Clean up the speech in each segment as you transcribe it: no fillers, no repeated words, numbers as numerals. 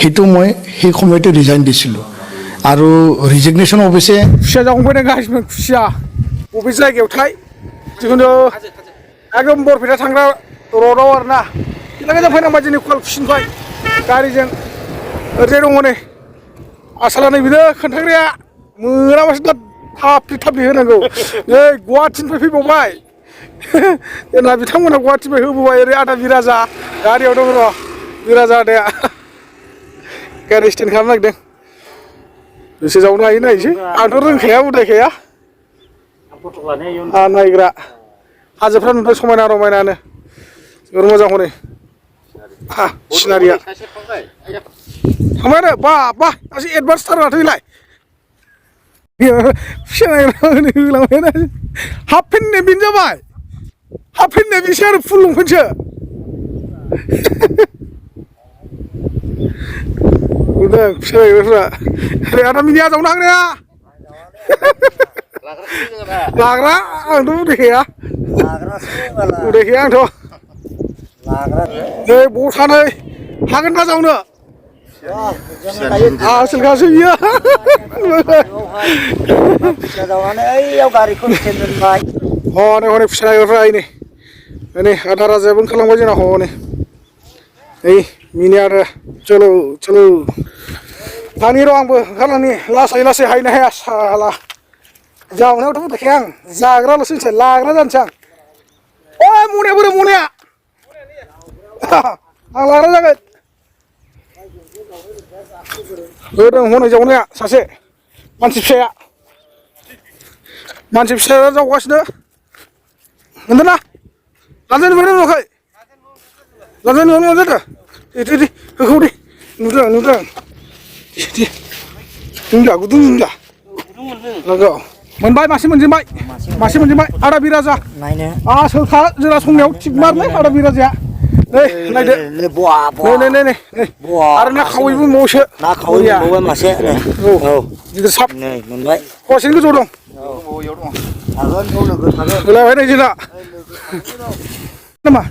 সেইটো মই সেই সময়তে ৰিজাইন দিছিলোঁ আৰু ৰিজিগনেশ্যন অফিচে खुसिया जावंबाय गासिबो खुसिया बबे जायगायाव थाय जिखुनु एकदम बरपेटा थांग्रा रडआव आरोना गोजान फैनांबाय जोंनि खुवालकुसिनिफ्राय गारिजों ओरैजाय दङ नै आसाला नै बिनो खोन्थाग्राया मोनाबासो दा थाफ्लि होनांगौ नै गुवाहाटिनिफ्राय फैबावबाय जोंना बिथांमोना गुवाहाटिनिफ्राय होबोबाय ओरै आदा बिराजा गारियाव दङ र' बिराजा आदाया गारि स्टेन्ड खालामनो नागिरदों गोसो जावनो हायो नायनोसै आंथ' रोंखाया उदायखाया नायग्रा हाजोफ्रा नुदों समायना रमायनानो जोबोर मोजां हनै सिनारिया थांबाय आरो बा दासो एडभान्स थार माथो इलाय होलांबायना हाफ पेन्टनो बेनो जाबाय हाफ पेन्टनो बेसो आरो फुल लंपेन्टसो नुदों फिसाफ्रा ओरै आदा मिनि आजावनो हाग्राया लाग्रा आंथ' उदायखाया आंथ' नै बथानै हागोन ना जावनो आसोलखासो बियो हनै हनै फिसा नायग्राफ्रा नै आदा राजायाबो ओंखारलांबाय जोंना हनै नै मिनि आरो चलो थांनि र' आंबो ओंखारलांनि लासै हायनो हाया साला जावनायावथ' उदायखाया आं जाग्राल'सो मिथिया लाग्रा जानोसै आं ओइ मनाया बोरो मनाया आं लाग्रा जागोन होदों हनै जावनाया सासे मानसि फिसाया जावगासिनो मोनदोंना लांजानो नुबाय नुवाखै लांजानो नुवाखै दे होखौ दे नुदों गुदुं नंगौ मोनबाय मासे मोनजेनबाय आदा बिराजा आसोलखा जोंना संनायाव थिग मारलै आदा बिराजाया नै नायदो नै आरो ना खावैबो मोनबावोसो ना खावै मोनबावबाय मासे औ गिदिर साब नै मोनबाय फवासेनि गोजौ दं होलायबाय नै जोंना नामा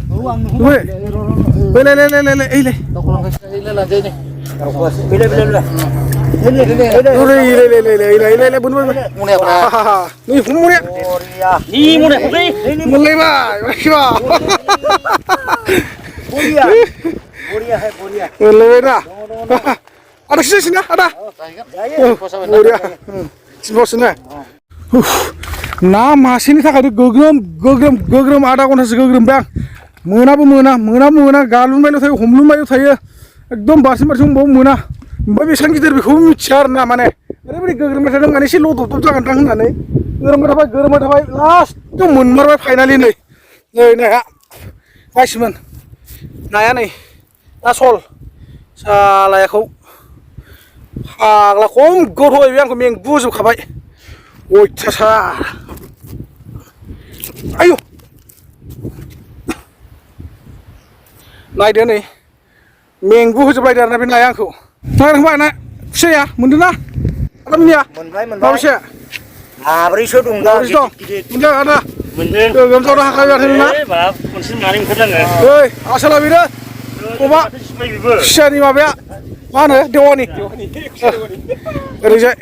ada sini ada ना मासेनि थाखाय गोग्रोम आधा घन्टासो गोग्रोमबाय आं मोना गालुनबायल' थायो हमलुनबायल' थायो एकदम बारसिन मोना ओमफ्राय बेसेबां गिदिर बेखौबो मिथिया आरो ना माने ओरैबायदि गोग्रोमबाय थादों माने एसे लदब जागोनदां होननानै गोरोमबाय थाबाय लास्टआव मोनमारबाय फाइनालि नै नाया गासिमोन नाया नै ना सल सालायाखौ फाग्ला खम गोथौबाय बे आंखौ मेंबोजोबखाबाय अयथासार आयु नायदो नै मेंबो होजोबलायदो आरोना बे नाया आंखौ नायखांबाय ना खुसिया मोनदों ना आदा मिनिया माबेसे माब्रैसो दं मोनदों आदा गोगोमसावनो हाखायो माथो ओइ आसोला बेनो अमा खुसियानि माबाया मा होनो देवानि ओरैजाय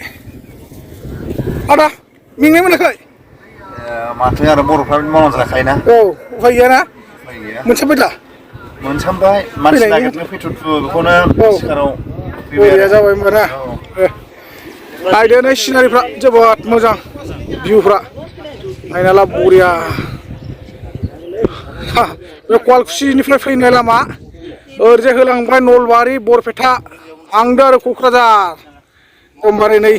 आदा मेंनाय मोनाखै माथो आरो बर'फ्रा मावना जाखायोना औ उफाय गैयाना मोनसाबबाय दा मोनसाबबाय मानसि नागिरनो फैथ'थु बेखौनो सिखाराव बरिया जाबाय होनबा ना नायदो नै सिनारिफ्रा जोबोद मोजां भिउफ्रा नायना ला बरिया बे कवालकुसिनिफ्राय फैनाय लामा ओरैजाय होलांबाय नलबारि बरपेटा आंदो आरो क'क्राझार एकदमबारे नै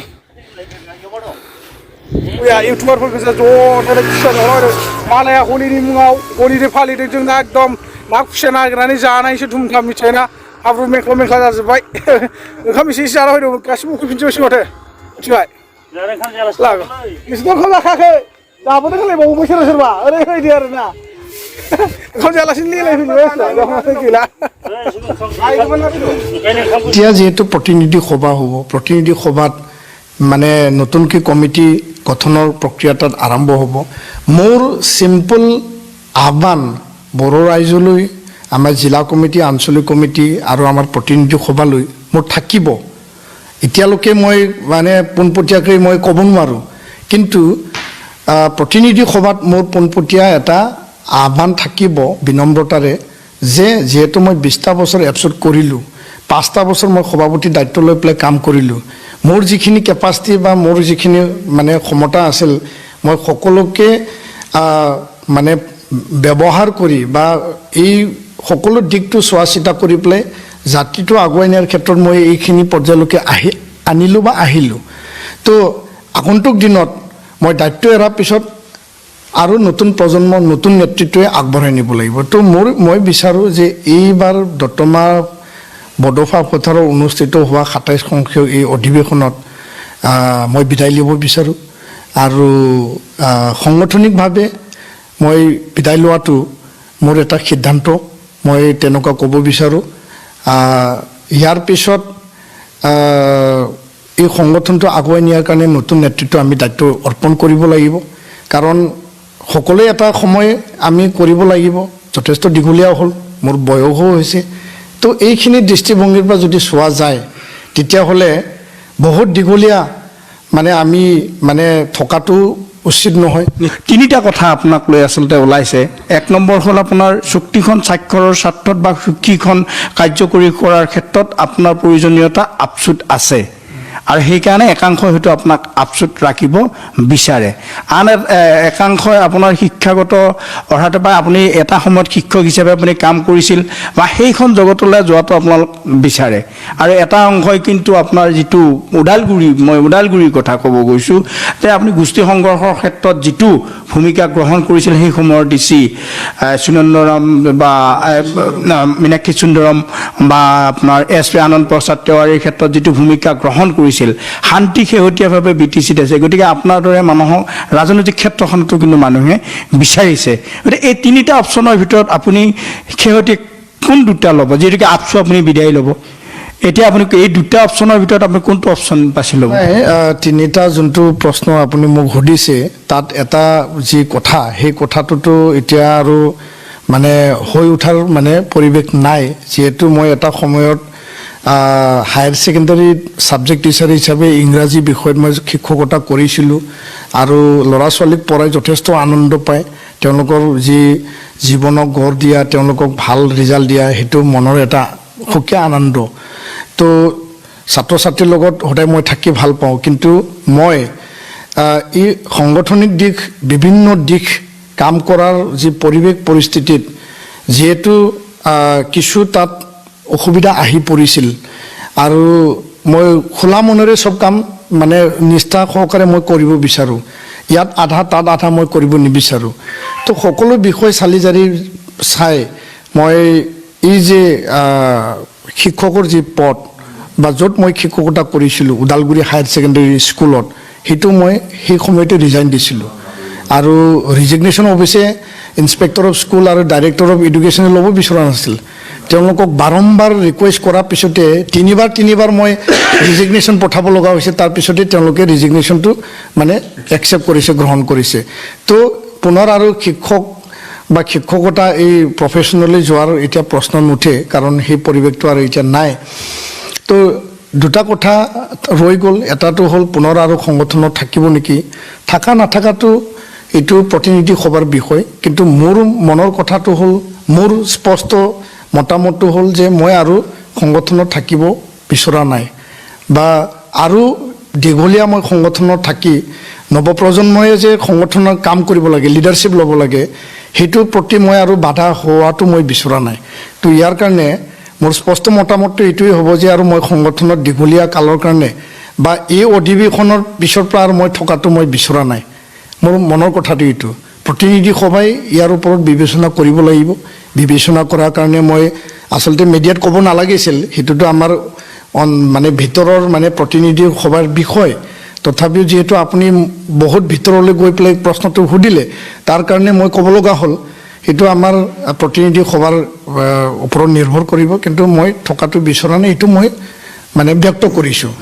इउटुबारफोर गोजा ज' खुसिया जावलाबायदों मालाया हलिनि मुङाव हलिनि फालिदों जोंना एकदम ना खुसिया नागिरनानै जानायसो धुमधाम मिथिबायना हाब्रु मेख्ला जाजोब्बाय ओंखाम एसे जाना फैदोंमोन गासिबो उखैफिनजोबसै माथो मिथिबाय नोंसोरथ' ओंखाम जाखायाखै जाबोदों होनलायबावो सोरबा ओरैबायदि आरो ना ओंखाम जायालासिनो लेलायफैजोबबाय गैला এতিয়া যিহেতু প্ৰতিনিধি সভা হ'ব প্ৰতিনিধি সভাত মানে নতুনকৈ কমিটি গঠনৰ প্ৰক্ৰিয়া তাত আৰম্ভ হ'ব মোৰ চিম্পল আহ্বান বড়ো ৰাইজলৈ আমাৰ জিলা কমিটি আঞ্চলিক কমিটি আৰু আমাৰ প্ৰতিনিধি সভালৈ মোৰ থাকিব এতিয়ালৈকে মই মানে পোনপটীয়াকৈ মই ক'ব নোৱাৰোঁ কিন্তু প্ৰতিনিধি সভাত মোৰ পোনপটীয়া এটা আহ্বান থাকিব বিনম্ৰতাৰে যে যিহেতু মই 20টা বছৰ এপছট কৰিলোঁ 5টা বছৰ মই সভাপতি দায়িত্ব লৈ পেলাই কাম কৰিলোঁ মোৰ যিখিনি কেপাচিটি বা মোৰ যিখিনি মানে ক্ষমতা আছিল মই সকলোকে মানে ব্যৱহাৰ কৰি বা এই সকলো দিশটো চোৱা চিতা কৰি পেলাই জাতিটো আগুৱাই নিয়াৰ ক্ষেত্ৰত মই এইখিনি পৰ্যায়লৈকে আনিলোঁ বা আহিলোঁ তো আগন্তুক দিনত মই দায়িত্ব এৰাৰ পিছত আৰু নতুন প্ৰজন্ম নতুন নেতৃত্বই আগবঢ়াই নিব লাগিব তো মই বিচাৰোঁ যে এইবাৰ দতমা বডোফা পথাৰত অনুষ্ঠিত হোৱা 27 সংখ্যক এই অধিৱেশনত মই বিদায় ল'ব বিচাৰোঁ আৰু সাংগঠনিকভাৱে মই বিদায় লোৱাটো মোৰ এটা সিদ্ধান্ত মই তেনেকুৱা ক'ব বিচাৰোঁ ইয়াৰ পিছত এই সংগঠনটো আগুৱাই নিয়াৰ কাৰণে নতুন নেতৃত্ব আমি দায়িত্ব অৰ্পণ কৰিব লাগিব কাৰণ সকলোৱে এটা সময় আমি কৰিব লাগিব যথেষ্ট দীঘলীয়া হ'ল মোৰ বয়সো হৈছে তো এইখিনি দৃষ্টিভংগীৰ পৰা যদি চোৱা যায় তেতিয়াহ'লে বহুত দীঘলীয়া মানে আমি মানে থকাটো উচিত নহয় তিনিটা কথা আপোনাক লৈ আচলতে ওলাইছে 1 নম্বৰ হ'ল আপোনাৰ চুক্তিখন স্বাক্ষৰৰ স্বাৰ্থত বা চুক্তিখন কাৰ্যকৰী কৰাৰ ক্ষেত্ৰত আপোনাৰ প্ৰয়োজনীয়তা আপচুট আছে আৰু সেইকাৰণে একাংশ হয়তো আপোনাক আপচুট ৰাখিব বিচাৰে আন একাংশই আপোনাৰ শিক্ষাগত অৰ্থাৎ বা আপুনি এটা সময়ত শিক্ষক হিচাপে আপুনি কাম কৰিছিল বা সেইখন জগতলৈ যোৱাটো আপোনালোক বিচাৰে আৰু এটা অংশই কিন্তু আপোনাৰ যিটো ওদালগুৰিৰ কথা ক'ব গৈছোঁ যে আপুনি গোষ্ঠী সংঘৰ্ষৰ ক্ষেত্ৰত যিটো ভূমিকা গ্ৰহণ কৰিছিল সেই সময়ৰ ডিচি সুনন্দৰাম বা মীনাক্ষী সুন্দৰম বা আপোনাৰ SP আনন্দ প্ৰসাদ তেওৱাৰীৰ ক্ষেত্ৰত যিটো ভূমিকা গ্ৰহণ কৰিছিল শান্তি শেহতীয়াভাৱে BTCত আছে গতিকে আপোনাৰ দৰে মানুহক ৰাজনৈতিক ক্ষেত্ৰখনতো কিন্তু মানুহে বিচাৰিছে গতিকে এই তিনিটা অপশ্যনৰ ভিতৰত আপুনি শেহতীয়া কোন দুটা ল'ব যিহেতুকে আপচু আপুনি বিদায় ল'ব এতিয়া আপুনি এই দুটা অপশ্যনৰ ভিতৰত আপুনি কোনটো অপশ্যন বাছি ল'ব তিনিটা যোনটো প্ৰশ্ন আপুনি মোক সুধিছে তাত এটা যি কথা সেই কথাটোতো এতিয়া আৰু মানে হৈ উঠাৰ মানে পৰিৱেশ নাই যিহেতু মই এটা সময়ত হায়াৰ ছেকেণ্ডাৰী ছাবজেক্ট টিচাৰ হিচাপে ইংৰাজী বিষয়ত মই শিক্ষকতা কৰিছিলোঁ আৰু ল'ৰা ছোৱালীক পঢ়াই যথেষ্ট আনন্দ পায় তেওঁলোকৰ যি জীৱনক গঢ় দিয়া তেওঁলোকক ভাল ৰিজাল্ট দিয়া সেইটো মনৰ এটা সুকীয়া আনন্দ তো ছাত্ৰ ছাত্ৰীৰ লগত সদায় মই থাকি ভাল পাওঁ কিন্তু মই এই সাংগঠনিক দিশ বিভিন্ন দিশ কাম কৰাৰ যি পৰিৱেশ পৰিস্থিতিত যিহেতু কিছু তাত অসুবিধা আহি পৰিছিল আৰু মই খোলা মনেৰে সব কাম মানে নিষ্ঠা সহকাৰে মই কৰিব বিচাৰোঁ ইয়াত আধা তাত আধা মই কৰিব নিবিচাৰোঁ তো সকলো বিষয় চালি জাৰি চাই মই এই যে শিক্ষকৰ যি পদ বা য'ত মই শিক্ষকতা কৰিছিলোঁ ওদালগুৰি হায়াৰ ছেকেণ্ডাৰী স্কুলত সেইটো মই সেই সময়তে ৰিজাইন দিছিলোঁ আৰু ৰিজিগনেশ্যন অৱশ্যে ইনস্পেক্টৰ অফ স্কুল আৰু ডাইৰেক্টৰ অফ এডুকেশ্যনে ল'ব বিচৰা নাছিল তেওঁলোকক বাৰম্বাৰ ৰিকুৱেষ্ট কৰাৰ পিছতে তিনিবাৰ মই ৰিজিগনেশ্যন পঠাব লগা হৈছে তাৰ পিছতে তেওঁলোকে ৰিজিগনেশ্যনটো মানে একচেপ্ট কৰিছে গ্ৰহণ কৰিছে তো পুনৰ আৰু শিক্ষক বা শিক্ষকতা এই প্ৰফেশ্যনেলি যোৱাৰ এতিয়া প্ৰশ্ন নুঠে কাৰণ সেই পৰিৱেশটো আৰু এতিয়া নাই তো দুটা কথা ৰৈ গ'ল এটাটো হ'ল পুনৰ আৰু সংগঠনত থাকিব নেকি থাকা নাথাকাটো এইটো প্ৰতিনিধি সভাৰ বিষয় কিন্তু মোৰ মনৰ কথাটো হ'ল মোৰ স্পষ্ট মতামতটো হ'ল যে মই আৰু সংগঠনত থাকিব বিচৰা নাই বা আৰু দীঘলীয়া মই সংগঠনত থাকি নৱপ্ৰজন্মই যে সংগঠনৰ কাম কৰিব লাগে লিডাৰশ্বিপ ল'ব লাগে সেইটোৰ প্ৰতি মই আৰু বাধা হোৱাটো মই বিচৰা নাই তো ইয়াৰ কাৰণে মোৰ স্পষ্ট মতামতটো এইটোৱে হ'ব যে আৰু মই সংগঠনত দীঘলীয়া কালৰ কাৰণে বা এই অধিৱেশনৰ পিছৰ পৰা আৰু মই থকাটো মই বিচৰা নাই মোৰ মনৰ কথাটো এইটো প্ৰতিনিধি সভাই ইয়াৰ ওপৰত বিবেচনা কৰিব লাগিব বিবেচনা কৰাৰ কাৰণে মই আচলতে মিডিয়াত ক'ব নালাগিছিল সেইটোতো আমাৰ মানে ভিতৰৰ মানে প্ৰতিনিধি সভাৰ বিষয় তথাপিও যেহেতু আপুনি বহুত ভিতৰলৈ গৈ পেলাই প্ৰশ্নটো সুধিলে তাৰ কাৰণে মই ক'ব লগা হ'ল সেইটো আমাৰ প্ৰতিনিধি সভাৰ ওপৰত নিৰ্ভৰ কৰিব কিন্তু মই থকাটো বিচৰা নাই এইটো মই মানে ব্যক্ত কৰিছোঁ